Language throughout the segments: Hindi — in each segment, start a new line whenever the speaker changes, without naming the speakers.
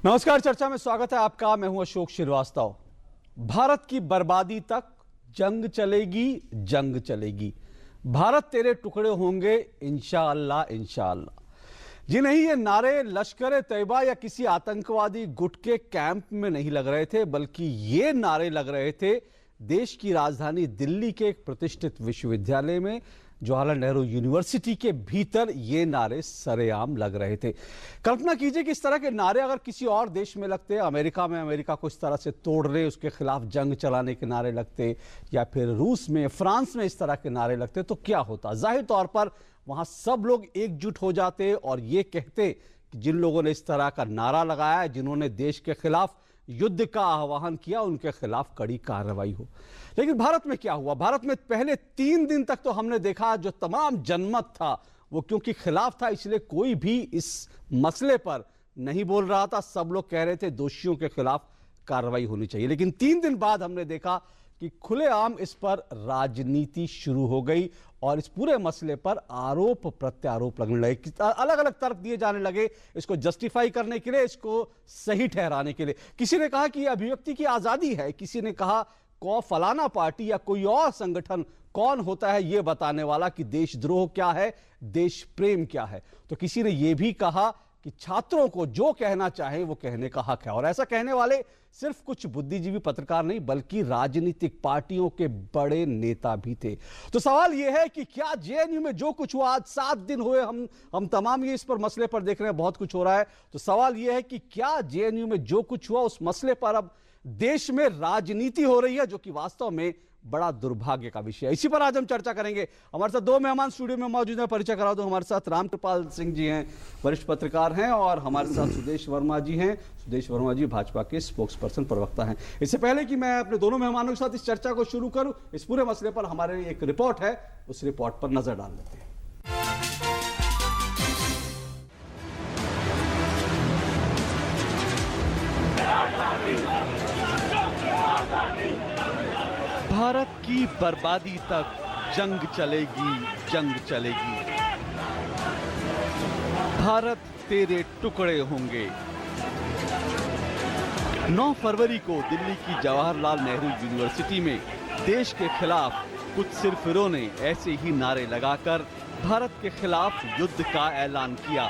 नमस्कार, चर्चा में स्वागत है आपका। मैं हूं अशोक श्रीवास्तव। भारत की बर्बादी तक जंग चलेगी, जंग चलेगी। भारत तेरे टुकड़े होंगे इंशाअल्लाह, इंशाअल्लाह। जी नहीं, ये नारे लश्कर तैयबा या किसी आतंकवादी गुट के कैंप में नहीं लग रहे थे, बल्कि ये नारे लग रहे थे देश की राजधानी दिल्ली के एक प्रतिष्ठित विश्वविद्यालय में, जवाहरलाल नेहरू यूनिवर्सिटी के भीतर ये नारे सरेआम लग रहे थे। कल्पना कीजिए कि इस तरह के नारे अगर किसी और देश में लगते, अमेरिका में अमेरिका को इस तरह से तोड़ रहे, उसके खिलाफ जंग चलाने के नारे लगते, या फिर रूस में, फ्रांस में इस तरह के नारे लगते, तो क्या होता? जाहिर तौर पर वहां सब लोग एकजुट हो जाते और ये कहते कि जिन लोगों ने इस तरह का नारा लगाया है, जिन्होंने देश के खिलाफ युद्ध का आह्वान किया, उनके खिलाफ कड़ी कार्रवाई हो। लेकिन भारत में क्या हुआ? भारत में पहले 3 दिन तक तो हमने देखा जो तमाम जनमत था वो क्योंकि खिलाफ था, इसलिए कोई भी इस मसले पर नहीं बोल रहा था। सब लोग कह रहे थे दोषियों के खिलाफ कार्रवाई होनी चाहिए। लेकिन 3 दिन बाद हमने देखा कि खुलेआम इस पर राजनीति शुरू हो गई और इस पूरे मसले पर आरोप प्रत्यारोप लगने लगे, अलग अलग तर्क दिए जाने लगे, इसको जस्टिफाई करने के लिए, इसको सही ठहराने के लिए। किसी ने कहा कि यह अभिव्यक्ति की आजादी है, किसी ने कहा फलाना पार्टी या कोई और संगठन कौन होता है यह बताने वाला कि देशद्रोह क्या है, देश प्रेम क्या है। तो किसी ने यह भी कहा कि छात्रों को जो कहना चाहे वो कहने का हक है। और ऐसा कहने वाले सिर्फ कुछ बुद्धिजीवी पत्रकार नहीं, बल्कि राजनीतिक पार्टियों के बड़े नेता भी थे। तो सवाल यह है कि क्या जेएनयू में जो कुछ हुआ, आज 7 दिन हुए, हम तमाम ये इस पर मसले पर देख रहे हैं, बहुत कुछ हो रहा है। तो सवाल यह है कि क्या जेएनयू में जो कुछ हुआ उस मसले पर अब देश में राजनीति हो रही है, जो कि वास्तव में बड़ा दुर्भाग्य का विषय है। इसी पर आज हम चर्चा करेंगे। हमारे साथ 2 मेहमान स्टूडियो में मौजूद हैं। परिचय करा दो। हमारे साथ रामकृपाल सिंह जी हैं, वरिष्ठ पत्रकार हैं, और हमारे साथ सुदेश वर्मा जी हैं। सुदेश वर्मा जी भाजपा के स्पोक्स पर्सन, प्रवक्ता हैं। इससे पहले कि मैं अपने दोनों मेहमानों के साथ इस चर्चा को शुरू करूं, इस पूरे मसले पर हमारे एक रिपोर्ट है, उस रिपोर्ट पर नजर डाल लेते हैं। भारत की बर्बादी तक जंग चलेगी, जंग चलेगी। भारत तेरे टुकड़े होंगे। 9 फरवरी को दिल्ली की जवाहरलाल नेहरू यूनिवर्सिटी में देश के खिलाफ कुछ सिरफिरों ने ऐसे ही नारे लगाकर भारत के खिलाफ युद्ध का ऐलान किया।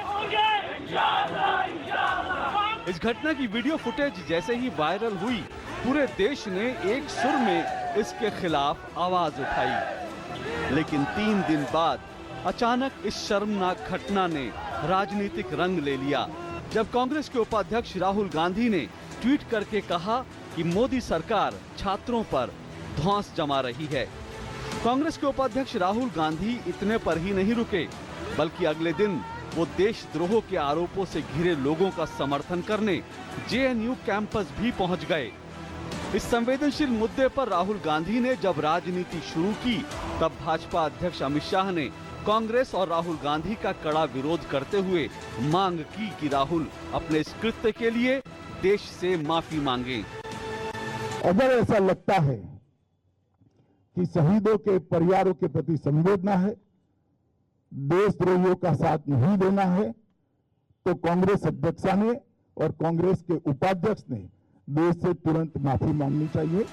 इस घटना की वीडियो फुटेज जैसे ही वायरल हुई, पूरे देश ने एक सुर में इसके खिलाफ आवाज उठाई। लेकिन 3 दिन बाद अचानक इस शर्मनाक घटना ने राजनीतिक रंग ले लिया, जब कांग्रेस के उपाध्यक्ष राहुल गांधी ने ट्वीट करके कहा कि मोदी सरकार छात्रों पर धौंस जमा रही है। कांग्रेस के उपाध्यक्ष राहुल गांधी इतने पर ही नहीं रुके, बल्कि अगले दिन वो देशद्रोह के आरोपों से घिरे लोगों का समर्थन करने जेएनयू कैंपस भी पहुंच गए। इस संवेदनशील मुद्दे पर राहुल गांधी ने जब राजनीति शुरू की, तब भाजपा अध्यक्ष अमित शाह ने कांग्रेस और राहुल गांधी का कड़ा विरोध करते हुए मांग की कि राहुल अपने इस कृत्य के लिए देश से माफी मांगे।
अगर ऐसा लगता है कि शहीदों के परिवारों के प्रति संवेदना है, देशद्रोहियों का साथ नहीं देना है, तो कांग्रेस अध्यक्षा ने और कांग्रेस के उपाध्यक्ष ने देश से तुरंत माफी मांगनी चाहिए।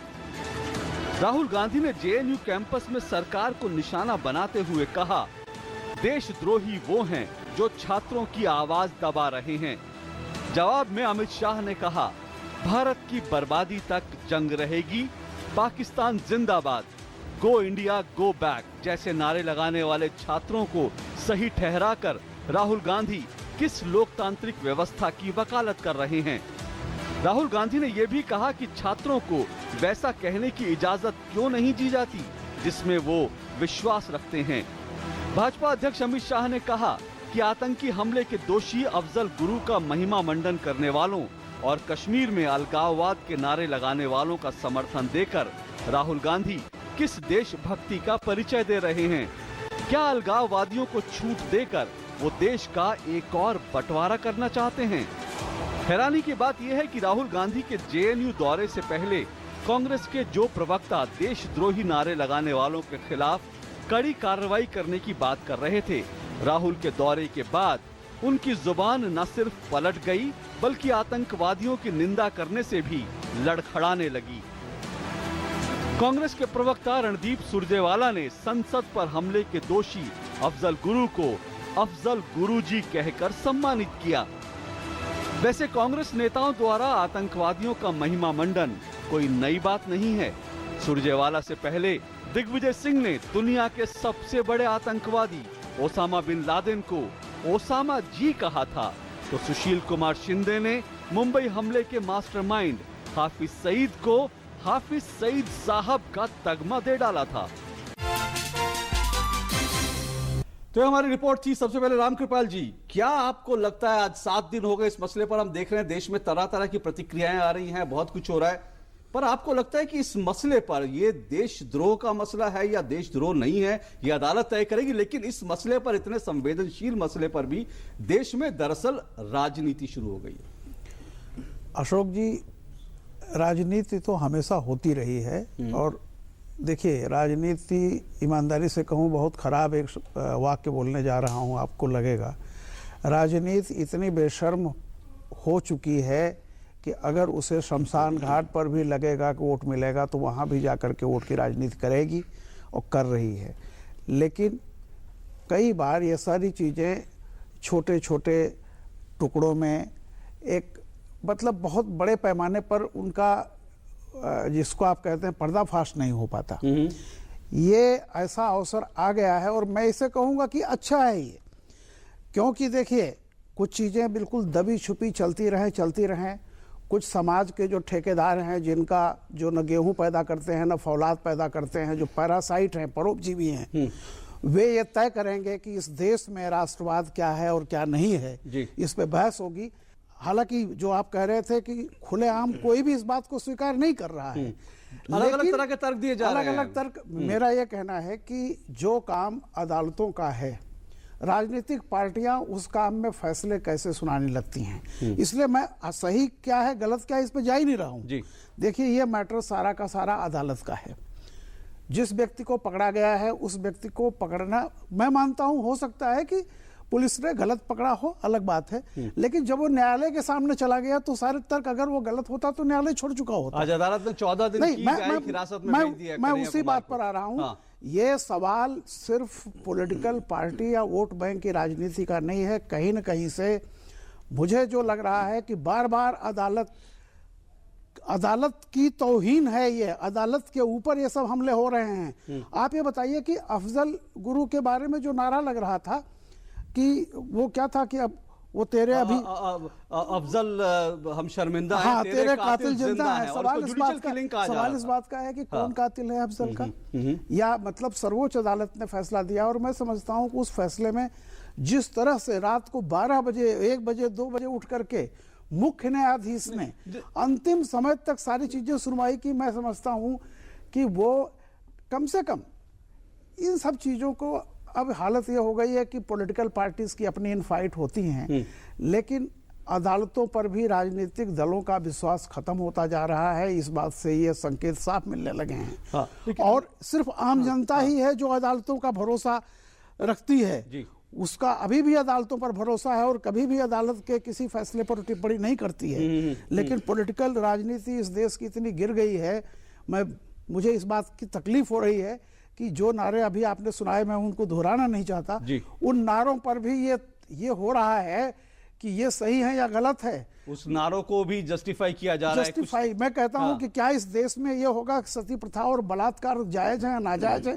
राहुल गांधी ने जेएनयू कैंपस में सरकार को निशाना बनाते हुए कहा, देशद्रोही वो हैं जो छात्रों की आवाज दबा रहे हैं। जवाब में अमित शाह ने कहा, भारत की बर्बादी तक जंग रहेगी, पाकिस्तान जिंदाबाद, गो इंडिया गो बैक जैसे नारे लगाने वाले छात्रों को सही ठहराकर राहुल गांधी किस लोकतांत्रिक व्यवस्था की वकालत कर रहे हैं। राहुल गांधी ने यह भी कहा कि छात्रों को वैसा कहने की इजाजत क्यों नहीं दी जाती जिसमें वो विश्वास रखते हैं। भाजपा अध्यक्ष अमित शाह ने कहा कि आतंकी हमले के दोषी अफजल गुरु का महिमा मंडन करने वालों और कश्मीर में अलगाववाद के नारे लगाने वालों का समर्थन देकर राहुल गांधी किस देशभक्ति का परिचय दे रहे हैं। क्या अलगाववादियों को छूट देकर वो देश का एक और बंटवारा करना चाहते हैं? हैरानी की बात यह है कि राहुल गांधी के जेएनयू दौरे से पहले कांग्रेस के जो प्रवक्ता देशद्रोही नारे लगाने वालों के खिलाफ कड़ी कार्रवाई करने की बात कर रहे थे, राहुल के दौरे के बाद उनकी जुबान न सिर्फ पलट गई बल्कि आतंकवादियों की निंदा करने से भी लड़खड़ाने लगी। कांग्रेस के प्रवक्ता रणदीप सुरजेवाला ने संसद पर हमले के दोषी अफजल गुरु को अफजल गुरुजी कहकर सम्मानित किया। वैसे कांग्रेस नेताओं द्वारा आतंकवादियों का महिमा मंडन कोई नई बात नहीं है। सुरजेवाला से पहले दिग्विजय सिंह ने दुनिया के सबसे बड़े आतंकवादी ओसामा बिन लादेन को ओसामा जी कहा था, तो सुशील कुमार शिंदे ने मुंबई हमले के मास्टरमाइंड हाफिज सईद को हाफिज सईद साहब का तगमा दे डाला था। तो ये हमारी रिपोर्ट थी। सबसे पहले रामकृपाल जी, क्या आपको लगता है, आज 7 दिन हो गए इस मसले पर, हम देख रहे हैं देश में तरह तरह की प्रतिक्रियाएं आ रही हैं, बहुत कुछ हो रहा है, पर आपको लगता है कि इस मसले पर ये देशद्रोह का मसला है या देशद्रोह नहीं है, ये अदालत तय करेगी, लेकिन इस मसले पर, इतने संवेदनशील मसले पर भी देश में दरअसल राजनीति शुरू हो गई है?
अशोक जी, राजनीति तो हमेशा होती रही है। और देखिए, राजनीति, ईमानदारी से कहूँ, बहुत खराब एक वाक्य बोलने जा रहा हूँ, आपको लगेगा, राजनीति इतनी बेशर्म हो चुकी है कि अगर उसे शमशान घाट पर भी लगेगा कि वोट मिलेगा तो वहाँ भी जाकर के वोट की राजनीति करेगी और कर रही है। लेकिन कई बार ये सारी चीज़ें छोटे छोटे टुकड़ों में, एक मतलब बहुत बड़े पैमाने पर उनका, जिसको आप कहते हैं, पर्दाफाश नहीं हो पाता। ये ऐसा अवसर आ गया है और मैं इसे कहूँगा कि अच्छा है ये, क्योंकि देखिए, कुछ चीज़ें बिल्कुल दबी छुपी चलती रहें। कुछ समाज के जो ठेकेदार हैं, जिनका जो न गेहूं पैदा करते हैं न फौलाद पैदा करते हैं, जो पैरासाइट हैं, परोपजीवी हैं, वे ये तय करेंगे कि इस देश में राष्ट्रवाद क्या है और क्या नहीं है। इस पे बहस होगी। हालांकि जो आप कह रहे थे कि खुलेआम कोई भी इस बात को स्वीकार नहीं कर रहा है,
अलग अलग तरह के तर्क दिए जा रहे हैं।
अलग अलग तर्क। मेरा यह कहना है कि जो काम अदालतों का है, राजनीतिक पार्टियां उस काम में फैसले कैसे सुनाने लगती हैं। इसलिए मैं सही क्या है गलत क्या है इस पर जा ही नहीं रहा हूं। देखिए, ये मैटर सारा का सारा अदालत का है। जिस व्यक्ति को पकड़ा गया है उस व्यक्ति को पकड़ना, मैं मानता हूं, हो सकता है कि पुलिस ने गलत पकड़ा हो, अलग बात है, लेकिन जब वो न्यायालय के सामने चला गया तो सारे तर्क, अगर वो गलत होता तो न्यायालय छोड़ चुका होता।
आज अदालत ने 14 दिन की न्यायिक हिरासत में भेज दिया।
मैं उसी बात पर आ रहा हूं। ये सवाल सिर्फ पॉलिटिकल पार्टी या वोट बैंक की राजनीति का नहीं है। कहीं न कहीं से मुझे जो लग रहा है कि बार बार अदालत की तौहीन है, ये अदालत के ऊपर ये सब हमले हो रहे हैं। आप ये बताइए कि अफजल गुरु के बारे में जो नारा लग रहा था कि वो क्या था कि अब वो तेरे अभी
अफजल हम शर्मिंदा हैं,
तेरे कातिल जिंदा है। सवाल इस बात का है कि कौन कातिल है अफजल का, या मतलब सर्वोच्च अदालत ने फैसला दिया। और मैं समझता हूं कि उस फैसले में जिस तरह से रात को 12 बजे, 1 बजे, 2 बजे उठ करके मुख्य न्यायाधीश ने अंतिम समय तक सारी चीजें सुनवाई की, मैं समझता हूं कि वो कम से कम इन सब चीजों को, अब हालत ये हो गई है कि पॉलिटिकल पार्टीज की अपनी इनफाइट होती हैं, लेकिन अदालतों पर भी राजनीतिक दलों का विश्वास खत्म होता जा रहा है। इस बात से ये संकेत साफ मिलने लगे हैं। और सिर्फ आम जनता ही है जो अदालतों का भरोसा रखती है, उसका अभी भी अदालतों पर भरोसा है और कभी भी अदालत के किसी फैसले पर टिप्पणी नहीं करती है। लेकिन पॉलिटिकल राजनीति इस देश की इतनी गिर गई है, मुझे इस बात की तकलीफ हो रही है कि जो नारे अभी आपने सुनाए, मैं उनको दोहराना नहीं चाहता, उन नारों पर भी ये हो रहा है कि ये सही है या गलत है।
उस नारों को भी जस्टिफाई किया जा रहा है।
मैं कहता हूं कि क्या इस देश में ये होगा कि सती प्रथा और बलात्कार जायज है या नाजायज है,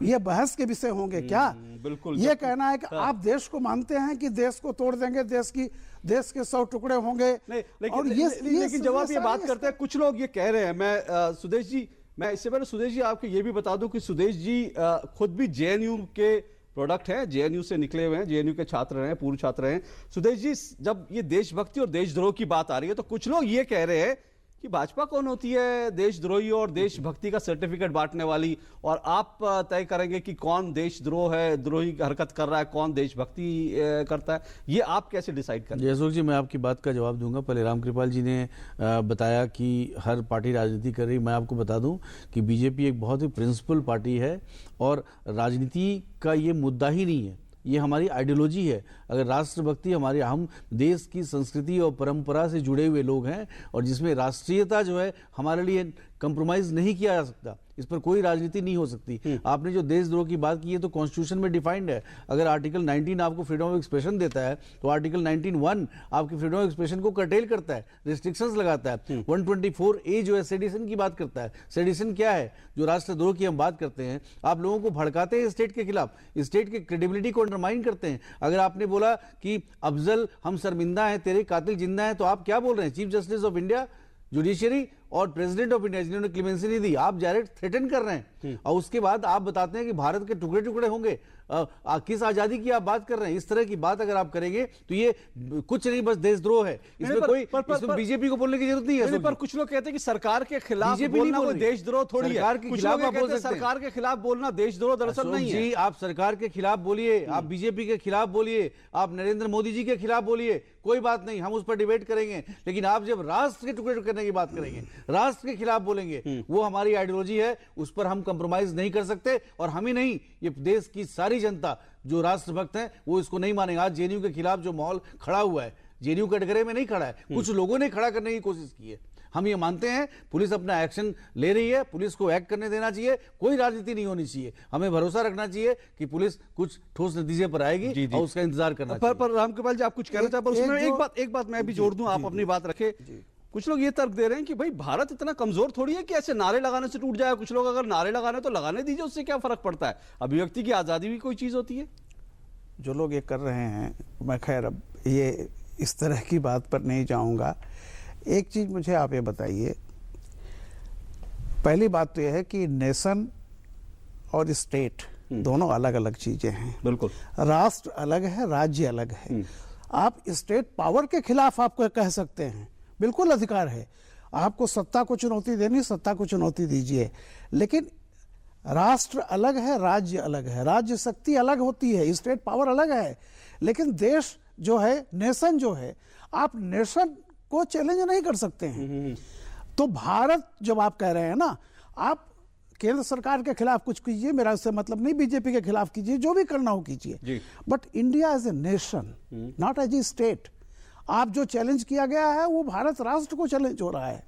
ये बहस के विषय होंगे क्या?
बिल्कुल।
ये कहना है कि आप देश को मानते हैं कि देश को तोड़ देंगे, देश के 100 टुकड़े होंगे।
लेकिन जब आप ये बात करते हैं, कुछ लोग ये कह रहे हैं, मैं सुदेश जी, मैं इससे पहले सुदेश जी आपको ये भी बता दूं कि सुदेश जी खुद भी जेएनयू के प्रोडक्ट हैं, जेएनयू से निकले हुए हैं, जेएनयू के छात्र रहे हैं, पूर्व छात्र हैं। सुदेश जी, जब ये देशभक्ति और देशद्रोह की बात आ रही है तो कुछ लोग ये कह रहे हैं कि भाजपा कौन होती है देशद्रोही और देशभक्ति का सर्टिफिकेट बांटने वाली, और आप तय करेंगे कि कौन देशद्रोह है, द्रोही हरकत कर रहा है, कौन देशभक्ति करता है। ये आप कैसे डिसाइड करें?
अशोक जी, मैं आपकी बात का जवाब दूंगा। पहले रामकृपाल जी ने बताया कि हर पार्टी राजनीति कर रही। मैं आपको बता दूं कि बीजेपी एक बहुत ही प्रिंसिपल पार्टी है और राजनीति का ये मुद्दा ही नहीं है। ये हमारी आइडियोलॉजी है। अगर राष्ट्रभक्ति हमारे, हम देश की संस्कृति और परंपरा से जुड़े हुए लोग हैं और जिसमें राष्ट्रीयता जो है हमारे लिए कंप्रोमाइज नहीं किया जा सकता, इस पर कोई राजनीति नहीं हो सकती। आपने जो देशद्रोह की बात की है तो कॉन्स्टिट्यूशन में डिफाइंड है। अगर आर्टिकल 19 आपको फ्रीडम ऑफ एक्सप्रेशन देता है तो आर्टिकल 19(1) आपकी फ्रीडम ऑफ एक्सप्रेशन को कर्टेल करता है, रिस्ट्रिक्शंस लगाता है। 124A जो है सेडिशन की बात करता है। सेडिशन क्या है? जो राष्ट्रद्रोह की हम बात करते हैं, आप लोगों को भड़काते हैं स्टेट के खिलाफ, स्टेट की क्रेडिबिलिटी को अंडरमाइन करते हैं। अगर आपने बोला कि अफजल हम शर्मिंदा हैं, तेरे कातिल जिंदा हैं, तो आप क्या बोल रहे हैं? Chief justice of India, judiciary और प्रेसिडेंट ऑफ इंडिया जिन्होंने क्लेमेंसी नहीं दी, आप डायरेक्ट थ्रेटन कर रहे हैं। और उसके बाद आप बताते हैं कि भारत के टुकड़े टुकड़े होंगे। किस आजादी की आप बात कर रहे हैं? इस तरह की बात अगर आप करेंगे तो ये कुछ नहीं, बस देशद्रोह है। इसमें इसमें बीजेपी को बोलने की जरूरत नहीं है।
पर कुछ लोग कहते हैं कि सरकार के खिलाफ
बीजेपी
बोलना
नहीं
कोई
बोल
देशद्रोह थोड़ी है।
सरकार के
कुछ
खिलाफ
लोग
आप बोल
कहते हैं
सकते हैं।
सरकार के खिलाफ बोलना देशद्रोह दरअसल नहीं है।
जी, आप सरकार के खिलाफ बोलिए, आप बीजेपी के खिलाफ बोलिए, आप नरेंद्र मोदी जी के खिलाफ बोलिए, कोई बात नहीं, हम उस पर डिबेट करेंगे। लेकिन आप जब राष्ट्र के टुकड़े करने की बात करेंगे, राष्ट्र के खिलाफ बोलेंगे, वो हमारी आइडियोलॉजी है, उस पर हम कंप्रोमाइज नहीं कर सकते। और हम ही नहीं, ये देश की सारी जनता जो राष्ट्रभक्त हैं वो इसको नहीं मानेगा। आज जेएनयू के खिलाफ जो माहौल खड़ा हुआ है, जेएनयू कटघरे में नहीं खड़ा है, कुछ लोगों ने खड़ा करने की कोशिश की है। हम ये मानते हैं पुलिस अपना एक्शन ले रही है, पुलिस को एक्ट करने देना चाहिए, कोई राजनीति नहीं होनी चाहिए। हमें भरोसा रखना चाहिए कि पुलिस कुछ ठोस नतीजे पर आएगी और उसका इंतजार करना चाहिए।
पर रामकृपाल जी, आप कुछ कहना चाहते हैं? उसमें एक बात मैं भी जोड़ दूं, आप अपनी बात रखें। कुछ लोग ये तर्क दे रहे हैं कि भाई भारत इतना कमजोर थोड़ी है कि ऐसे नारे लगाने से टूट जाए। कुछ लोग अगर नारे लगाने तो लगाने दीजिए, उससे क्या फर्क पड़ता है? अभिव्यक्ति की आजादी भी कोई चीज होती है।
जो लोग ये कर रहे हैं, मैं खैर अब ये इस तरह की बात पर नहीं जाऊंगा। एक चीज मुझे आप ये बताइए, पहली बात तो यह है कि नेशन और स्टेट दोनों अलग अलग चीजें हैं।
बिल्कुल,
राष्ट्र अलग है, राज्य अलग है। आप स्टेट पावर के खिलाफ आपको कह सकते हैं, बिल्कुल अधिकार है, आपको सत्ता को चुनौती देनी, सत्ता को चुनौती दीजिए। लेकिन राष्ट्र अलग है, राज्य अलग है, राज्य शक्ति अलग होती है, स्टेट पावर अलग है। लेकिन देश जो है, नेशन जो है, आप नेशन को चैलेंज नहीं कर सकते हैं। तो भारत जब आप कह रहे हैं ना, आप केंद्र सरकार के खिलाफ कुछ कीजिए, मेरा उससे मतलब नहीं, बीजेपी के खिलाफ कीजिए, जो भी करना हो कीजिए, but India as a nation, not as a state. आप जो चैलेंज किया गया है वो भारत राष्ट्र को चैलेंज हो रहा है,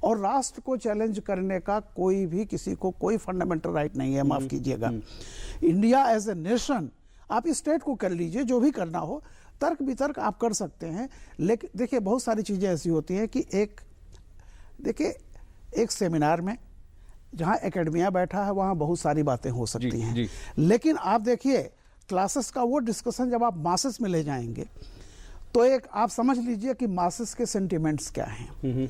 और राष्ट्र को चैलेंज करने का कोई भी किसी को कोई फंडामेंटल राइट नहीं है, माफ कीजिएगा। इंडिया एज ए नेशन, आप स्टेट को कर लीजिए, जो भी करना हो, तर्क वितर्क आप कर सकते हैं। लेकिन देखिए, बहुत सारी चीजें ऐसी होती हैं कि एक सेमिनार में जहां एकेडमिया बैठा है वहां बहुत सारी बातें हो सकती हैं, लेकिन आप देखिए क्लासेस का वो डिस्कशन जब आप मासेस में ले जाएंगे तो एक आप समझ लीजिए कि मासेस के सेंटिमेंट्स क्या हैं।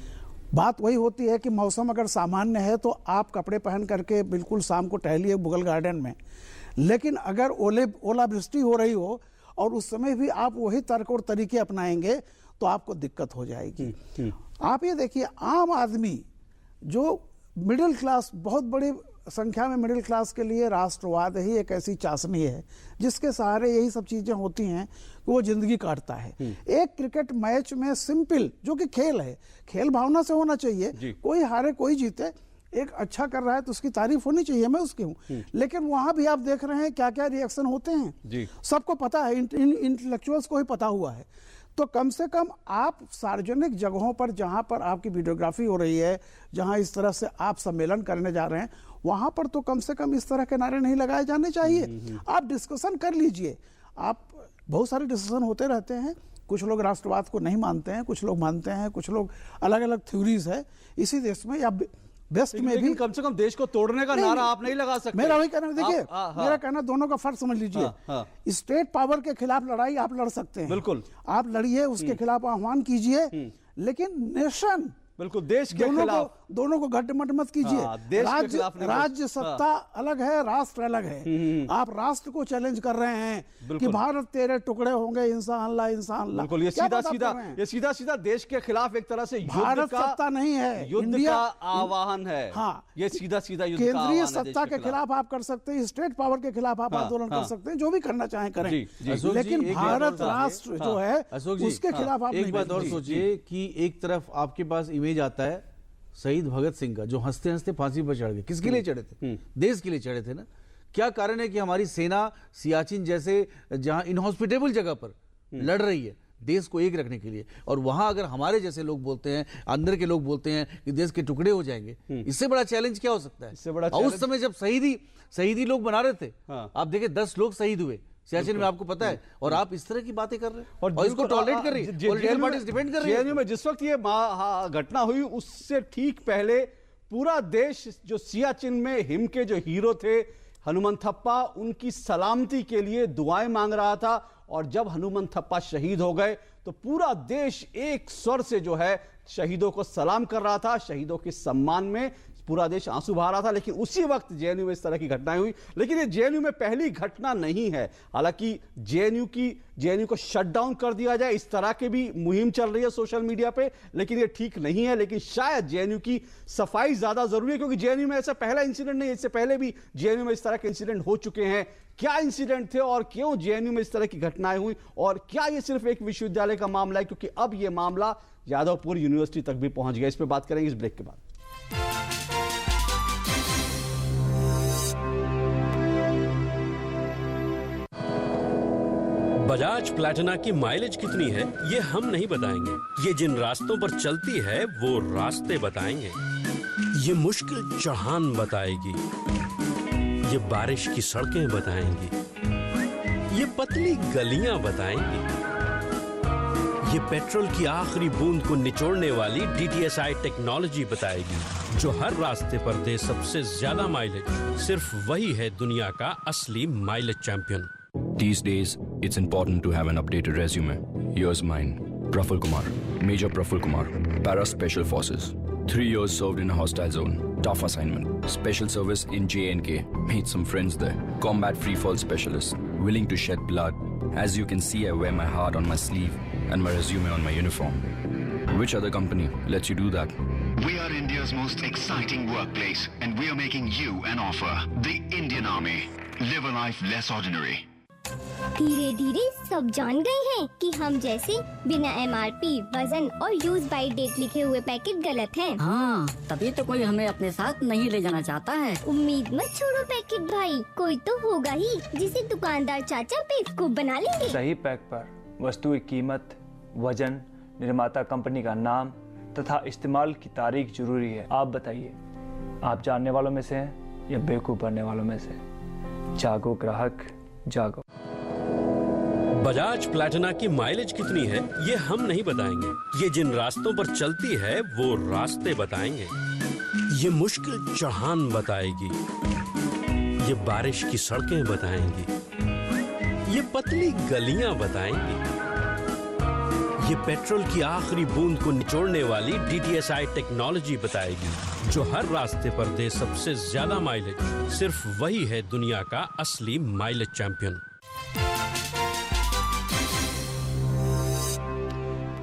बात वही होती है कि मौसम अगर सामान्य है तो आप कपड़े पहन करके बिल्कुल शाम को टहलिए मुगल गार्डन में, लेकिन अगर ओलावृष्टि हो रही हो और उस समय भी आप वही तर्क और तरीके अपनाएंगे तो आपको दिक्कत हो जाएगी। आप ये देखिए, आम आदमी जो मिडिल क्लास, बहुत बड़ी संख्या में मिडिल क्लास के लिए राष्ट्रवाद ही एक ऐसी चाशनी है जिसके सहारे यही सब चीजें होती हैं कि वो जिंदगी काटता है। एक क्रिकेट मैच में सिंपल, जो कि खेल है, खेल भावना से होना चाहिए, कोई हारे कोई जीते, एक अच्छा कर रहा है तो उसकी तारीफ होनी चाहिए, मैं उसकी हूँ। लेकिन वहां भी आप देख रहे हैं क्या क्या रिएक्शन होते हैं, सबको पता है, इंटेलेक्चुअल्स को ही पता हुआ है। तो कम से कम आप सार्वजनिक जगहों पर जहां पर आपकी वीडियोग्राफी हो रही है, जहां इस तरह से आप सम्मेलन करने जा रहे हैं, वहां पर तो कम से कम इस तरह के नारे नहीं लगाए जाने चाहिए। आप डिस्कशन कर लीजिए। आप बहुत सारे डिस्कशन होते रहते हैं, कुछ लोग राष्ट्रवाद को नहीं मानते हैं, कुछ लोग मानते हैं, कुछ लोग अलग अलग थ्योरीज है इसी देश में या वेस्ट में भी।
कम से कम देश को तोड़ने का नारा आप नहीं लगा सकते।
मेरा वही कहना, देखिए मेरा कहना, दोनों का फर्क समझ लीजिए। स्टेट पावर के खिलाफ लड़ाई आप लड़ सकते हैं, बिल्कुल आप लड़िए, उसके खिलाफ आह्वान कीजिए, लेकिन नेशन,
बिल्कुल देश के खिलाफ
दोनों को घटमट मत कीजिए। राज्य सत्ता अलग है, राष्ट्र अलग है। आप राष्ट्र को चैलेंज कर रहे हैं कि भारत तेरे टुकड़े होंगे, इंसान अल्लाह, इंसान अल्लाह।
बिल्कुल, ये सीधा देश के खिलाफ एक तरह से
भारत सत्ता नहीं है,
युद्ध का आह्वान है। हाँ, ये सीधा युद्ध का
केंद्रीय सत्ता के खिलाफ आप कर सकते हैं, स्टेट पावर के खिलाफ आप आंदोलन कर सकते हैं, जो भी करना चाहें करें, लेकिन भारत राष्ट्र जो है उसके खिलाफ आप
एक बात और सोचिए कि एक तरफ आपके पास इमेज आता है शहीद भगत सिंह का, जो हंसते हंसते फांसी पर चढ़ गए। किसके लिए चढ़े थे? देश के लिए चढ़े थे ना। क्या कारण है कि हमारी सेना सियाचिन जैसे जहां इनहॉस्पिटेबल जगह पर लड़ रही है देश को एक रखने के लिए, और वहां अगर हमारे जैसे लोग बोलते हैं, अंदर के लोग बोलते हैं कि देश के टुकड़े हो जाएंगे, इससे बड़ा चैलेंज क्या हो सकता है?
इससे बड़ा
और उस समय जब शहीदी लोग बना रहे थे,
हाँ।
आप देखें 10 लोग शहीद हुए सियाचिन में, आपको पता है, और आप इस तरह की बातें कर रहे हैं और इसको टॉलरेट कर रही है, पॉलिटिकल पार्टीज डिफेंड कर रही है।
जेएनयू में जिस वक्त ये घटना हुई उससे ठीक पहले पूरा देश जो सियाचिन में हिम के जो हीरो थे हनुमंथप्पा, उनकी सलामती के लिए दुआएं मांग रहा था। और जब हनुमंथप्पा शहीद हो गए तो पूरा देश एक स्वर से जो है शहीदों को सलाम कर रहा था, शहीदों के सम्मान में पूरा देश आंसू बहा रहा था। लेकिन उसी वक्त जेएनयू में इस तरह की घटनाएं हुई। लेकिन ये जेएनयू में पहली घटना नहीं है। हालांकि जेएनयू को शट डाउन कर दिया जाए, इस तरह की भी मुहिम चल रही है सोशल मीडिया पे, लेकिन ये ठीक नहीं है। लेकिन शायद जेएनयू की सफाई ज्यादा जरूरी है, क्योंकि जेएनयू में ऐसा पहला इंसिडेंट नहीं है, इससे पहले भी जेएनयू में इस तरह के इंसिडेंट हो चुके हैं। क्या इंसिडेंट थे और क्यों जेएनयू में इस तरह की घटनाएं हुई, और क्या ये सिर्फ एक विश्वविद्यालय का मामला है? क्योंकि अब ये मामला यादवपुर यूनिवर्सिटी तक भी पहुंच गया। इस पर बात करेंगे इस ब्रेक के बाद।
बजाज प्लैटिना की माइलेज कितनी है ये हम नहीं बताएंगे, ये जिन रास्तों पर चलती है वो रास्ते बताएंगे। ये मुश्किल चढ़ान बताएगी, ये बारिश की सड़कें बताएंगी, ये पतली गलियां बताएंगी, ये पेट्रोल की आखिरी बूंद को निचोड़ने वाली DTSI टेक्नोलॉजी बताएगी, जो हर रास्ते पर दे सबसे ज्यादा माइलेज। सिर्फ वही है दुनिया का असली mileage champion.
These days, it's important to have an updated resume. Here's mine. Praful Kumar, Major Praful Kumar, Para Special Forces. 3 years served in a hostile zone. Tough assignment. Special service in J&K. Made some friends there. Combat free-fall specialist. Willing to shed blood. As you can see, I wear my heart on my sleeve and my resume on my uniform. Which other company lets you do that?
We are India's most exciting workplace, and we are making you an offer. The Indian Army. Live a life less ordinary.
धीरे धीरे सब जान गए हैं कि हम जैसे बिना MRP, वजन और यूज बाय डेट लिखे हुए पैकेट गलत हैं।
हाँ, तभी तो कोई हमें अपने साथ नहीं ले जाना चाहता है।
उम्मीद मत छोड़ो पैकेट भाई, कोई तो होगा ही जिसे दुकानदार चाचा बेवकूफ बना लेंगे।
सही पैक पर वस्तु की कीमत, वजन, निर्माता कंपनी का नाम तथा इस्तेमाल की तारीख जरूरी है। आप बताइए, आप जानने वालों में से हैं या बेवकूफ बनने वालों में से? जागो ग्राहक, जागो।
बजाज प्लैटिना की माइलेज कितनी है ये हम नहीं बताएंगे, ये जिन रास्तों पर चलती है वो रास्ते बताएंगे। ये मुश्किल चढ़ान बताएगी, ये बारिश की सड़कें बताएंगी, ये पतली गलियां बताएंगी, ये पेट्रोल की आखिरी बूंद को निचोड़ने वाली DTSI टेक्नोलॉजी बताएगी, जो हर रास्ते पर दे सबसे ज्यादा माइलेज। सिर्फ वही है दुनिया का असली माइलेज चैंपियन।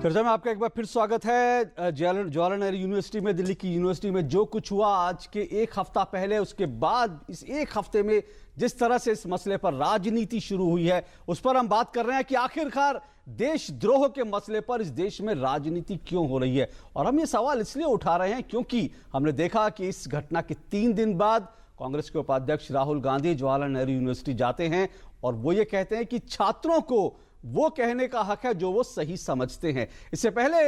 चर्चा में आपका एक बार फिर स्वागत है। जवाहरलाल नेहरू यूनिवर्सिटी में, दिल्ली की यूनिवर्सिटी में जो कुछ हुआ आज के एक हफ्ता पहले, उसके बाद इस एक हफ्ते में जिस तरह से इस मसले पर राजनीति शुरू हुई है, उस पर हम बात कर रहे हैं कि आखिरकार देशद्रोह के मसले पर इस देश में राजनीति क्यों हो रही है। और हम ये सवाल इसलिए उठा रहे हैं क्योंकि हमने देखा कि इस घटना के 3 दिन बाद कांग्रेस के उपाध्यक्ष राहुल गांधी जवाहरलाल नेहरू यूनिवर्सिटी जाते हैं और वो ये कहते हैं कि छात्रों को वो कहने का हक है जो वो सही समझते हैं। इससे पहले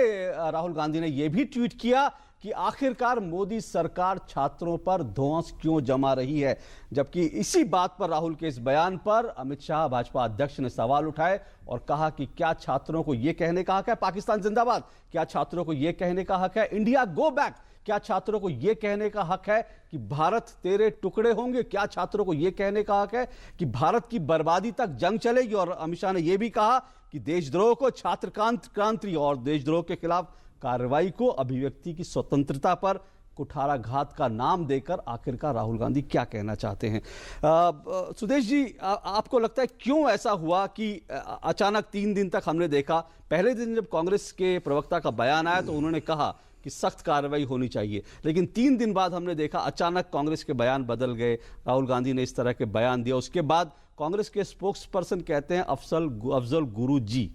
राहुल गांधी ने यह भी ट्वीट किया कि आखिरकार मोदी सरकार छात्रों पर धौंस क्यों जमा रही है। जबकि इसी बात पर, राहुल के इस बयान पर अमित शाह भाजपा अध्यक्ष ने सवाल उठाए और कहा कि क्या छात्रों को यह कहने का हक है पाकिस्तान जिंदाबाद, क्या छात्रों को यह कहने का हक है इंडिया गो बैक, क्या छात्रों को यह कहने का हक है कि भारत तेरे टुकड़े होंगे, क्या छात्रों को यह कहने का हक है कि भारत की बर्बादी तक जंग चलेगी। और अमित शाह ने यह भी कहा कि देशद्रोह को छात्र क्रांति और देशद्रोह के खिलाफ कार्रवाई को अभिव्यक्ति की स्वतंत्रता पर कुठाराघात का नाम देकर आखिरकार राहुल गांधी क्या कहना चाहते हैं। सुदेश जी, आपको लगता है क्यों ऐसा हुआ कि अचानक 3 दिन तक हमने देखा, पहले दिन जब कांग्रेस के प्रवक्ता का बयान आया तो उन्होंने कहा कि सख्त कार्रवाई होनी चाहिए, लेकिन 3 दिन बाद हमने देखा अचानक कांग्रेस के बयान बदल गए, राहुल गांधी ने इस तरह के बयान दिया। उसके बाद कांग्रेस के स्पोक्स पर्सन कहते हैं अफजल गुरु जी,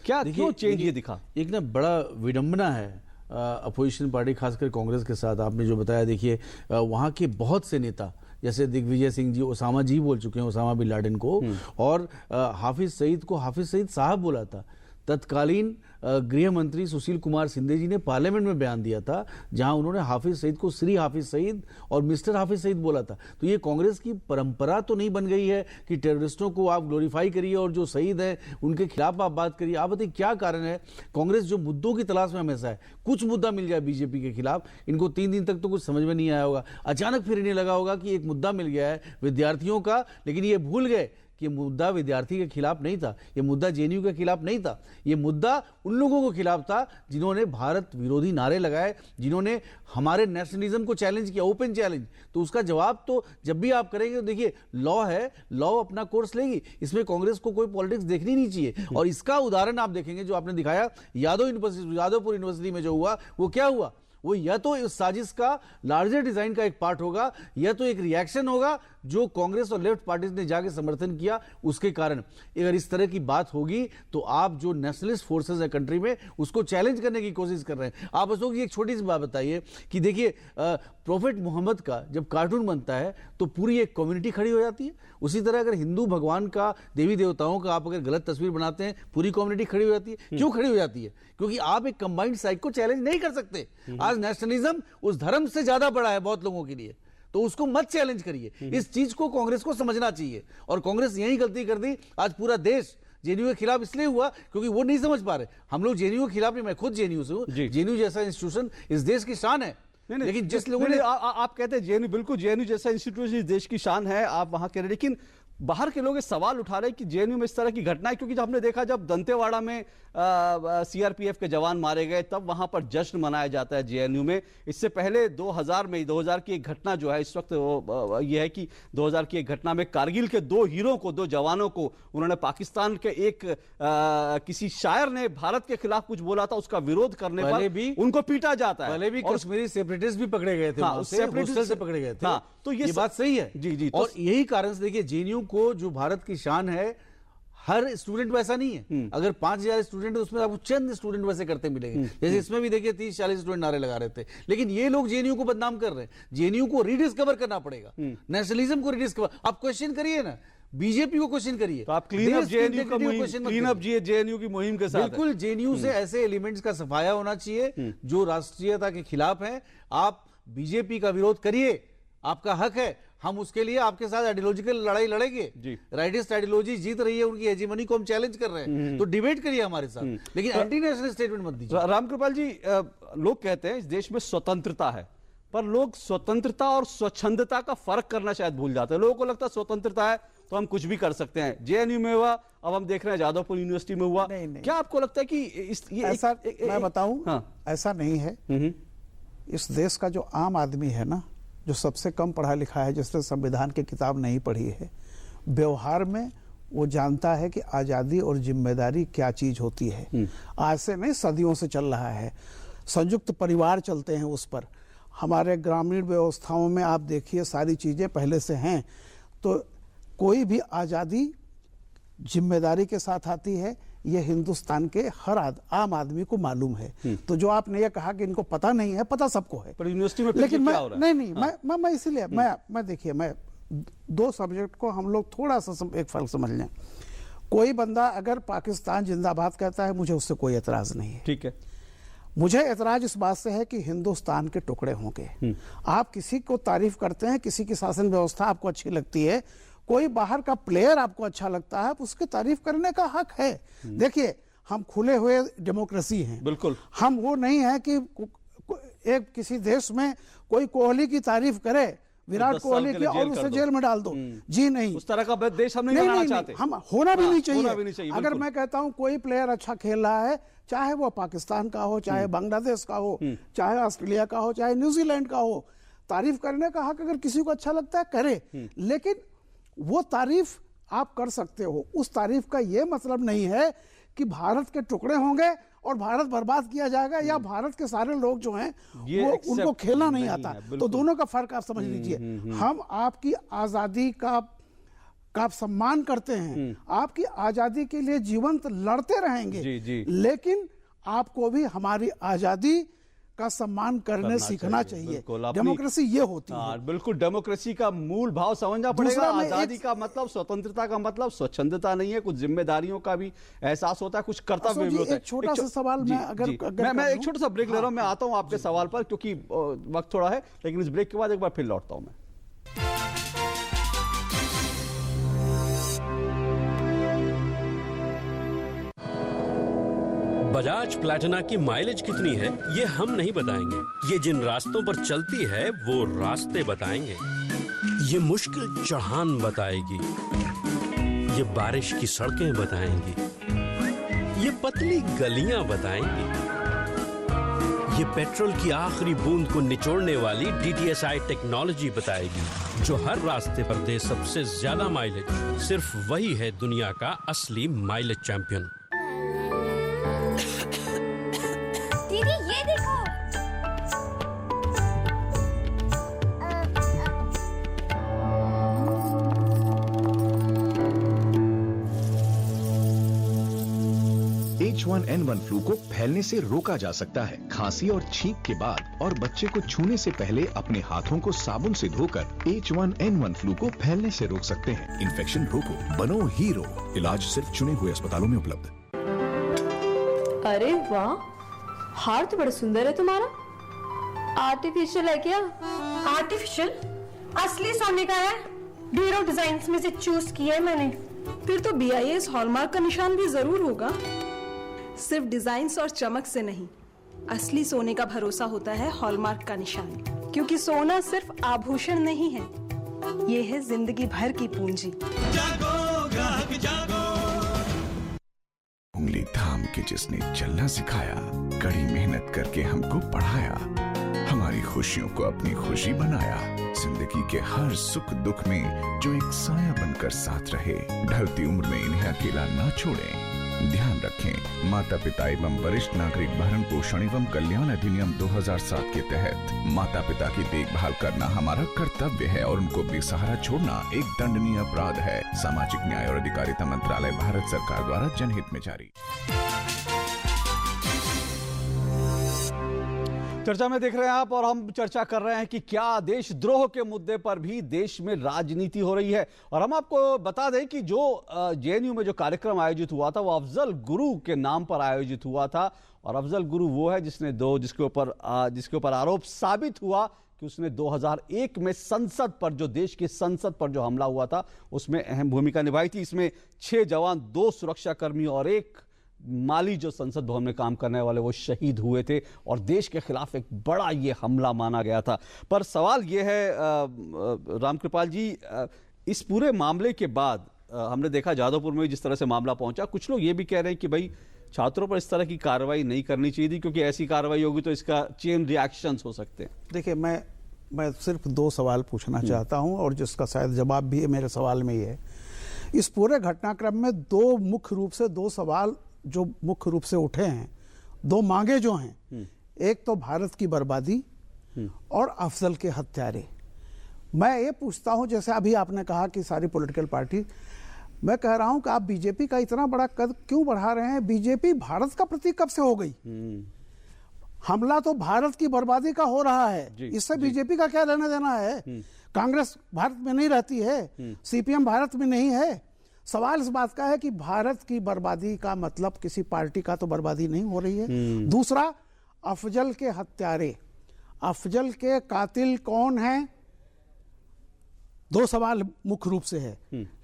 क्या क्यों चेंज ये दिखा?
एक ना बड़ा विडंबना है अपोजिशन पार्टी खासकर कांग्रेस के साथ। आपने जो बताया, देखिए वहाँ के बहुत से नेता जैसे दिग्विजय सिंह जी ओसामा जी बोल चुके हैं ओसामा बिन लादेन को, और हाफिज सईद को हाफिज सईद साहब बोला था। तत्कालीन गृह मंत्री सुशील कुमार शिंदे जी ने पार्लियामेंट में बयान दिया था जहां उन्होंने हाफिज सईद को श्री हाफिज सईद और मिस्टर हाफिज सईद बोला था। तो ये कांग्रेस की परंपरा तो नहीं बन गई है कि टेररिस्टों को आप ग्लोरीफाई करिए और जो शहीद हैं उनके खिलाफ आप बात करिए। आप बताइए क्या कारण है? कांग्रेस जो मुद्दों की तलाश में हमेशा है, कुछ मुद्दा मिल जाए बीजेपी के खिलाफ, इनको 3 दिन तक तो कुछ समझ में नहीं आया होगा, अचानक फिर इन्हें लगा होगा कि एक मुद्दा मिल गया है विद्यार्थियों का, लेकिन ये भूल गए कि मुद्दा विद्यार्थी के खिलाफ नहीं था, ये मुद्दा जेएनयू के खिलाफ नहीं था, ये मुद्दा उन लोगों के खिलाफ था जिन्होंने भारत विरोधी नारे लगाए, जिन्होंने हमारे नेशनलिज्म को चैलेंज किया, ओपन चैलेंज। तो उसका जवाब तो जब भी आप करेंगे, तो देखिए लॉ है, लॉ अपना कोर्स लेगी, इसमें कांग्रेस को कोई पॉलिटिक्स देखनी नहीं चाहिए। और इसका उदाहरण आप देखेंगे जो आपने दिखाया यादवपुर यूनिवर्सिटी में जो हुआ, वो क्या हुआ? वो या तो इस साजिश का लार्जर डिजाइन का एक पार्ट होगा, या तो एक रिएक्शन होगा जो कांग्रेस और लेफ्ट पार्टीज ने जाके समर्थन किया उसके कारण। अगर इस तरह की बात होगी तो आप जो नेशनलिस्ट फोर्सेस है कंट्री में उसको चैलेंज करने की कोशिश कर रहे हैं। आप उसको एक छोटी सी बात बताइए कि देखिए प्रोफेट मोहम्मद का जब कार्टून बनता है तो पूरी एक कम्युनिटी खड़ी हो जाती है। उसी तरह अगर हिंदू भगवान का, देवी देवताओं का आप अगर गलत तस्वीर बनाते हैं, पूरी कम्युनिटी खड़ी हो जाती है। क्यों खड़ी हो जाती है? क्योंकि आप एक कंबाइंड साइक को चैलेंज नहीं कर सकते। आज नेशनलिज्म उस धर्म से ज्यादा बड़ा है बहुत लोगों के लिए, तो उसको मत चैलेंज करिए। इस चीज को कांग्रेस को समझना चाहिए, और कांग्रेस यही गलती कर दी। आज पूरा देश जेएनयू के खिलाफ इसलिए हुआ क्योंकि वो नहीं समझ पा रहे। हम लोग जेएनयू के खिलाफ नहीं, मैं खुद जेएनयू से हूं, जेएनयू जैसा इंस्टीट्यूशन इस देश की शान है।
नहीं,
लेकिन जिस लोगों ने
आप कहते हैं जेएनयू, बिल्कुल जेएनयू जैसा इंस्टीट्यूशन इस देश की शान है, आप वहां कह रहे हैं, लेकिन बाहर के लोग सवाल उठा रहे हैं कि जेएनयू में इस तरह की घटनाएं, क्योंकि जब हमने देखा जब दंतेवाड़ा में सीआरपीएफ के जवान मारे गए तब वहां पर जश्न मनाया जाता है जेएनयू में। इससे पहले 2000 की एक घटना जो है इस वक्त यह है कि 2000 की एक घटना में कारगिल के 2 हीरो को, 2 जवानों को उन्होंने पाकिस्तान के एक किसी शायर ने भारत के खिलाफ कुछ बोला था, उसका विरोध करने पर भी उनको पीटा जाता है।
पहले भी कश्मीरी सेपरेटिस्ट भी पकड़े गए थे, हॉस्टल से पकड़े गए थे।
तो
ये बात सही है
जी।
और यही कारण से देखिए जेएनयू को जो भारत की शान है, हर स्टूडेंट वैसा नहीं है। अगर 5000 स्टूडेंट है उसमें आपको चंद स्टूडेंट वैसे करते मिलेंगे। जैसे इसमें भी देखिए 30-40 स्टूडेंट नारे लगा रहे थे, लेकिन ये लोग जेएनयू को बदनाम कर रहे हैं। जेएनयू को रीडिस्कवर करना पड़ेगा, नेशनलिज्म को रीडिस्कवर। आप क्वेश्चन करिए ना, बीजेपी को क्वेश्चन करिए।
तो आप क्लीन अप जेएनयू की मुहिम के साथ
बिल्कुल जेएनयू से ऐसे एलिमेंट्स का सफाया होना चाहिए जो राष्ट्रीयता के खिलाफ है। आप बीजेपी का विरोध करिए, आपका हक है, हम उसके लिए आपके साथ आइडियोलॉजिकल लड़ाई लड़ेंगे। राइटिस्ट आइडियोलॉजी जीत रही है, उनकी हेजेमनी को हम चैलेंज कर रहे हैं, तो डिबेट करिए हमारे साथ, लेकिन एंटी नेशनल स्टेटमेंट मत दीजिए।
रामकृपाल जी, लोग कहते हैं इस देश में स्वतंत्रता है, पर लोग स्वतंत्रता और स्वच्छंदता का फर्क करना शायद भूल जाते हैं। लोगों को लगता है स्वतंत्रता है तो हम कुछ भी कर सकते हैं। जेएनयू में हुआ, अब हम देख रहे हैं जादवपुर यूनिवर्सिटी में हुआ।
नहीं।
क्या आपको लगता है कि
ऐसा मैं बताऊं, ऐसा नहीं है। इस देश का जो आम आदमी है ना, जो सबसे कम पढ़ा लिखा है, जिसने संविधान की किताब नहीं पढ़ी है, व्यवहार में वो जानता है कि आज़ादी और जिम्मेदारी क्या चीज़ होती है। आज से नहीं, सदियों से चल रहा है। संयुक्त परिवार चलते हैं उस पर। हमारे ग्रामीण व्यवस्थाओं में आप देखिए सारी चीज़ें पहले से हैं। तो कोई भी आज़ादी जिम्मेदारी के साथ आती है, ये हिंदुस्तान के हर आम आदमी को मालूम है। तो जो आपने ये कहा कि इनको पता नहीं है, पता सबको है।
पर यूनिवर्सिटी में
लेकिन मैं
क्या हो रहा है?
नहीं, मैं इसीलिए मैं देखिए, मैं 2 सब्जेक्ट को हम लोग थोड़ा सा एक फर्क समझ लें। कोई बंदा अगर पाकिस्तान जिंदाबाद कहता है, मुझे उससे कोई एतराज नहीं है।
ठीक है।
मुझे एतराज इस बात से है कि हिंदुस्तान के टुकड़े होंगे। आप किसी को तारीफ करते हैं, किसी की शासन व्यवस्था आपको अच्छी लगती है, कोई बाहर का प्लेयर आपको अच्छा लगता है, उसकी तारीफ करने का हक है। देखिए, हम खुले हुए डेमोक्रेसी हैं,
बिल्कुल।
हम वो नहीं है कि एक किसी देश में कोई कोहली की तारीफ करे, विराट कोहली की, और उसे जेल में डाल दो। जी नहीं,
उस तरह का देश हम नहीं बनाना चाहते।
हम होना भी नहीं चाहिए। अगर मैं कहता हूं कोई प्लेयर अच्छा खेल रहा है, चाहे वो पाकिस्तान का हो, चाहे बांग्लादेश का हो, चाहे ऑस्ट्रेलिया का हो, चाहे न्यूजीलैंड का हो, तारीफ करने का हक अगर किसी को अच्छा लगता है करे। लेकिन वो तारीफ आप कर सकते हो, उस तारीफ का ये मतलब नहीं है कि भारत के टुकड़े होंगे और भारत बर्बाद किया जाएगा, या भारत के सारे लोग जो हैं वो उनको खेलना नहीं आता। तो दोनों का फर्क आप समझ लीजिए। हम आपकी आजादी का सम्मान करते हैं, आपकी आजादी के लिए जीवंत लड़ते रहेंगे, लेकिन आपको भी हमारी आजादी का सम्मान करने सीखना चाहिए।
बिल्कुल,
डेमोक्रेसी ये होती है।
बिल्कुल, डेमोक्रेसी का मूल भाव समझना पड़ेगा। आजादी का मतलब, स्वतंत्रता का मतलब स्वच्छंदता नहीं है, कुछ जिम्मेदारियों का भी एहसास होता है, कुछ कर्तव्य भी होता है।
एक छोटा सा सवाल मैं
एक छोटा सा ब्रेक ले रहा हूं, मैं आता हूं आपके सवाल पर, क्योंकि वक्त थोड़ा है, लेकिन इस ब्रेक के बाद एक बार फिर लौटता हूं मैं।
बजाज प्लैटिना की माइलेज कितनी है ये हम नहीं बताएंगे, ये जिन रास्तों पर चलती है वो रास्ते बताएंगे। ये मुश्किल चढ़ान बताएगी, ये बारिश की सड़कें बताएंगी, ये पतली गलियां बताएंगी, ये पेट्रोल की आखिरी बूंद को निचोड़ने वाली DTSI टेक्नोलॉजी बताएगी, जो हर रास्ते पर दे सबसे ज्यादा माइलेज। सिर्फ वही है दुनिया का असली माइलेज चैंपियन।
दीदी ये देखो।
H1N1 फ्लू को फैलने से रोका जा सकता है। खांसी और छींक के बाद और बच्चे को छूने से पहले अपने हाथों को साबुन से धोकर H1N1 फ्लू को फैलने से रोक सकते हैं।
इन्फेक्शन रोको, बनो हीरो। इलाज सिर्फ चुने हुए अस्पतालों में उपलब्ध।
अरे वाह, हार तो बड़ा सुंदर है तुम्हारा। आर्टिफिशियल है क्या?
आर्टिफिशियल? असली सोने का है। ढेरों डिजाइन्स में से चूज किया है मैंने।
फिर तो BIS हॉलमार्क का निशान भी जरूर होगा। सिर्फ डिजाइन्स और चमक से नहीं, असली सोने का भरोसा होता है हॉलमार्क का निशान, क्योंकि सोना सिर्फ आभूषण नहीं है, ये है जिंदगी भर की पूंजी।
जागो ग्राहक जागो। उंगली थाम के जिसने चलना सिखाया, कड़ी मेहनत करके हमको पढ़ाया, हमारी खुशियों को अपनी खुशी बनाया, जिंदगी के हर सुख दुख में जो एक साया बनकर साथ रहे, ढलती उम्र में इन्हें अकेला ना छोड़ें। ध्यान रखें, माता पिता एवं वरिष्ठ नागरिक भरण पोषण एवं कल्याण अधिनियम 2007 के तहत माता पिता की देखभाल करना हमारा कर्तव्य है और उनको बेसहारा छोड़ना एक दंडनीय अपराध है। सामाजिक न्याय और अधिकारिता मंत्रालय, भारत सरकार द्वारा जनहित में जारी।
चर्चा में देख रहे हैं आप, और हम चर्चा कर रहे हैं कि क्या देशद्रोह के मुद्दे पर भी देश में राजनीति हो रही है। और हम आपको बता दें कि जो JNU में जो कार्यक्रम आयोजित हुआ था वो अफजल गुरु के नाम पर आयोजित हुआ था। और अफजल गुरु वो है जिसके ऊपर आरोप साबित हुआ कि उसने 2001 में संसद पर, जो देश की संसद पर जो हमला हुआ था, उसमें अहम भूमिका निभाई थी। इसमें 6 जवान, 2 सुरक्षाकर्मी और 1 माली जो संसद भवन में काम करने वाले वो शहीद हुए थे, और देश के खिलाफ एक बड़ा ये हमला माना गया था। पर सवाल ये है रामकृपाल जी, इस पूरे मामले के बाद हमने देखा जादवपुर में जिस तरह से मामला पहुंचा, कुछ लोग ये भी कह रहे हैं कि भाई छात्रों पर इस तरह की कार्रवाई नहीं करनी चाहिए थी, क्योंकि ऐसी कार्रवाई होगी तो इसका चेन रिएक्शंस हो सकते हैं।
देखिए, मैं सिर्फ 2 सवाल पूछना चाहता हूं, और जिसका शायद जवाब भी मेरे सवाल में ही है। इस पूरे घटनाक्रम में 2 मुख्य रूप से 2 सवाल जो मुख्य रूप से उठे हैं, 2 मांगे जो हैं, एक तो भारत की बर्बादी और अफजल के हत्यारे। मैं ये पूछता हूं, जैसे अभी आपने कहा कि सारी पॉलिटिकल पार्टी, मैं कह रहा हूं कि आप बीजेपी का इतना बड़ा कद क्यों बढ़ा रहे हैं? बीजेपी भारत का प्रतीक कब से हो गई? हमला तो भारत की बर्बादी का हो रहा है, इससे बीजेपी का क्या लेना देना है? कांग्रेस भारत में नहीं रहती है, CPM भारत में नहीं है। सवाल इस बात का है कि भारत की बर्बादी का मतलब किसी पार्टी का तो बर्बादी नहीं हो रही है। दूसरा, अफजल के हत्यारे, अफजल के कातिल कौन हैं? 2 सवाल मुख्य रूप से है।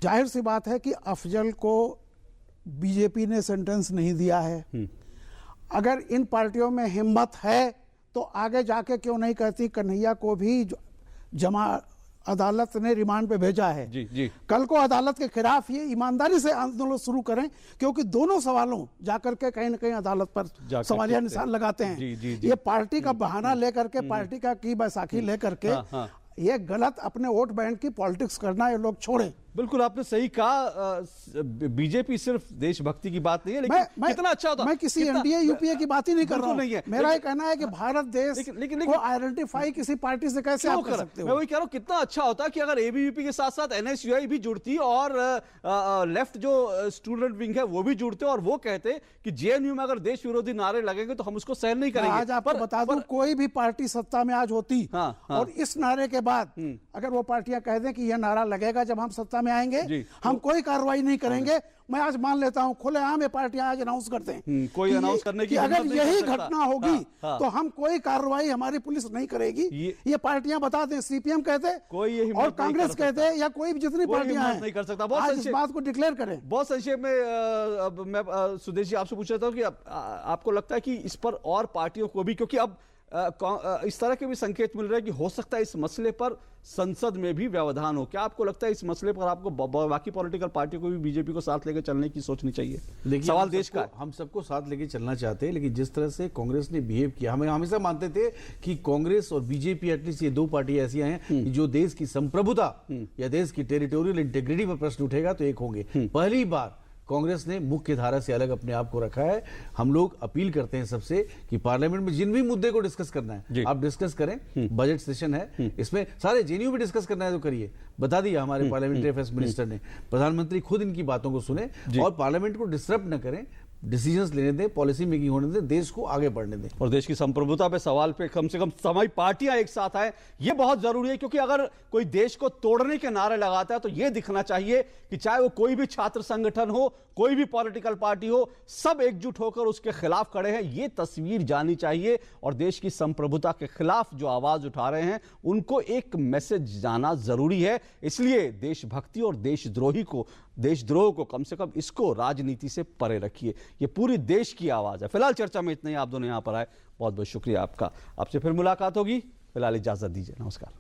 जाहिर सी बात है कि अफजल को बीजेपी ने सेंटेंस नहीं दिया है। अगर इन पार्टियों में हिम्मत है तो आगे जाके क्यों नहीं कहती कन्हैया को भी जमा अदालत ने रिमांड पे भेजा है। जी। कल को अदालत के खिलाफ ये ईमानदारी से आंदोलन शुरू करें, क्योंकि दोनों सवालों जाकर के कहीं न कहीं अदालत पर सवालिया निशान लगाते हैं। ये पार्टी का बहाना लेकर के, पार्टी का की बैसाखी लेकर के ये गलत अपने वोट बैंक की पॉलिटिक्स करना ये लोग छोड़ें।
बिल्कुल आपने सही कहा। बीजेपी सिर्फ देशभक्ति की बात नहीं है, लेकिन कितना अच्छा होता।
मैं किसी एनडीए यूपीए की बात ही नहीं कर रहा हूं। मेरा ये कहना है कि भारत देश को आइडेंटिफाई किसी पार्टी से कैसे आप कर सकते हो?
मैं वही कह रहा हूं, कितना अच्छा होता कि अगर एबीवीपी के साथ साथ एनएसयूआई भी जुड़ती और लेफ्ट जो स्टूडेंट विंग है वो भी जुड़ते और वो कहते कि जेएनयू में अगर देश विरोधी नारे लगेंगे तो हम उसको सहन नहीं करेंगे।
आज आपको बता दूं, कोई भी पार्टी सत्ता में आज होती और इस नारे के बाद अगर वो पार्टियां कह दें कि यह नारा लगेगा जब हम सत्ता में आएंगे, हम कोई कार्रवाई नहीं करेंगे, मैं आज मान लेता हूं खुलेआम ये पार्टियां आज अनाउंस करते हैं
कोई अनाउंस करने की
अगर यही घटना होगी तो हम कोई कार्रवाई हमारी पुलिस नहीं करेगी। ये पार्टियां बता दें, सीपीएम कहते
कोई
और कांग्रेस कहते या कोई भी जितनी पार्टियां हैं
नहीं कर सकता।
आज इस बात को डिक्लेयर करें।
बहुत संक्षेप में मैं सुदेश जी आपसे पूछ रहा था कि आपको लगता है कि इस पर और पार्टियों को भी, क्योंकि अब इस तरह के भी संकेत मिल रहे हैं कि हो सकता है इस मसले पर संसद में भी व्यवधान हो, क्या आपको लगता है इस मसले पर आपको बाकी पॉलिटिकल पार्टियों को भी बीजेपी को साथ लेकर चलने की सोचनी चाहिए? सवाल देश का,
हम सबको साथ लेके चलना चाहते हैं, लेकिन जिस तरह से कांग्रेस ने बिहेव किया, हम हमेशा मानते थे कि कांग्रेस और बीजेपी एटलीस्ट ये दो पार्टी ऐसी हैं जो देश की संप्रभुता या देश की टेरिटोरियल इंटीग्रिटी पर प्रश्न उठेगा तो एक होंगे। पहली बार कांग्रेस ने मुख्य धारा से अलग अपने आप को रखा है। हम लोग अपील करते हैं सबसे कि पार्लियामेंट में जिन भी मुद्दे को डिस्कस करना है आप डिस्कस करें। बजट सेशन है, इसमें सारे जेएनयू भी डिस्कस करना है तो करिए। बता दिया हमारे पार्लियामेंट्री अफेयर्स मिनिस्टर ने, प्रधानमंत्री खुद इनकी बातों को सुने और पार्लियामेंट को डिस्टर्ब न करें, डिसीजंस लेने दें, पॉलिसी मेकिंग होने दें, देश को आगे बढ़ने दें।
और देश की संप्रभुता पे सवाल पे कम से कम तमाम पार्टियां एक साथ आए, ये बहुत जरूरी है। क्योंकि अगर कोई देश को तोड़ने के नारे लगाता है तो ये दिखना चाहिए कि चाहे वो कोई भी छात्र संगठन हो, कोई भी पॉलिटिकल पार्टी हो, सब एकजुट होकर उसके खिलाफ खड़े हैं, ये तस्वीर जानी चाहिए। और देश की संप्रभुता के खिलाफ जो आवाज उठा रहे हैं उनको एक मैसेज जाना जरूरी है। इसलिए देशभक्ति और देशद्रोह को कम से कम इसको राजनीति से परे रखिए, ये पूरी देश की आवाज है। फिलहाल चर्चा में इतना ही, आप दोनों यहां पर आए, बहुत बहुत शुक्रिया आपका। आपसे फिर मुलाकात होगी, फिलहाल इजाजत दीजिए, नमस्कार।